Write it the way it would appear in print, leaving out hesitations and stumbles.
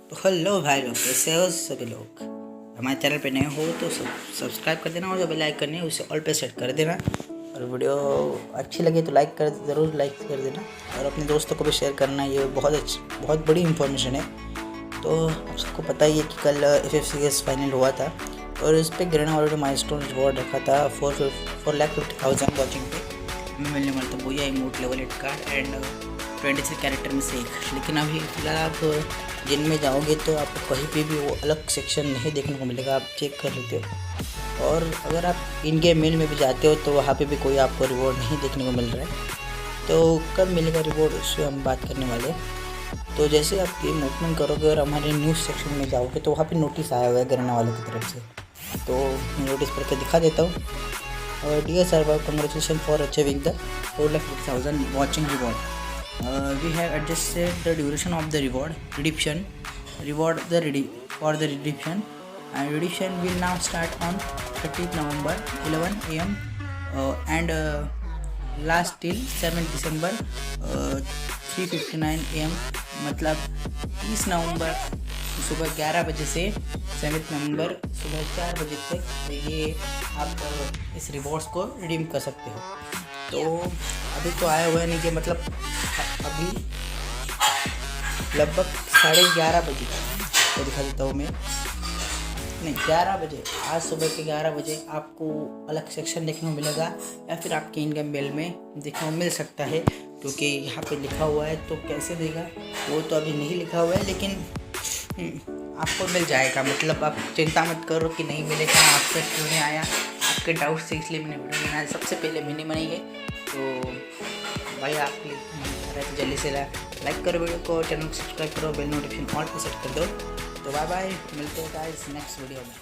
तो हेलो भाई लोग, कैसे हो सभी लोग। हमारे चैनल पे नए हो तो सब्सक्राइब कर देना और जो बेल आइकन है उसे ऑल पे सेट कर देना। और वीडियो अच्छी लगी तो लाइक कर ज़रूर लाइक कर देना और अपने दोस्तों को भी शेयर करना। ये बहुत बड़ी इंफॉर्मेशन है। तो आप सबको पता ही है कि कल FFCS फाइनल हुआ था और इस पर ग्रेना ऑलरेडी माइलस्टोन रिवॉर्ड रखा था 4,50,000 वॉचिंग पे हमें मिलने वाला था बोया emote level 8 card and 23 character में से एक। लेकिन अभी फिलहाल आप जिन में जाओगे तो आपको कहीं पे भी वो अलग सेक्शन नहीं देखने को मिलेगा, आप चेक कर लेते हो। और अगर आप इन गेम मेल में भी जाते हो तो वहाँ पे भी कोई आपको रिवॉर्ड नहीं देखने को मिल रहा है। तो कब मिलेगा रिवॉर्ड उससे हम बात करने वाले। तो जैसे आप गेम ओपन करोगे और हमारे न्यूज़ सेक्शन में जाओगे तो वहाँ पे नोटिस आया हुआ है गरना वालों की तरफ से। तो नोटिस पढ़ के दिखा देता हूँ। और dear server, congratulation for achieving the 4,50,000 watching reward. We have adjusted the duration of the redemption for the redemption, and redemption will now start on 30th November 11 AM and last till 7th December 3:59 AM. मतलब 30 नवंबर सुबह 11 बजे से 7 नवंबर सुबह 4 बजे तक ये आप इस रिवॉर्ड्स को रिडीम कर सकते हो। तो अभी तो आया हुआ है नहीं कि मतलब अभी लगभग 11:30 बजे तो दिखा देता हूँ मैं, नहीं 11 बजे, आज सुबह के 11 बजे आपको अलग सेक्शन देखने को मिलेगा या फिर आपके इन गेम बेल में देखने को मिल सकता है, क्योंकि यहाँ पे लिखा हुआ है। तो कैसे देगा वो तो अभी नहीं लिखा हुआ है, लेकिन आपको मिल जाएगा। मतलब आप चिंता मत करो कि नहीं मिलेगा, आपसे क्यों नहीं आया, आपके डाउट से इसलिए मैंने वीडियो बनाया। सबसे पहले मैंने बनाई है, तो भाई आप जल्दी से लाइक करो वीडियो को, चैनल को सब्सक्राइब करो, बेल नोटिफिकेशन ऑल पे सेट कर दो। तो बाय बाय, मिलते हैं गाइस नेक्स्ट वीडियो में।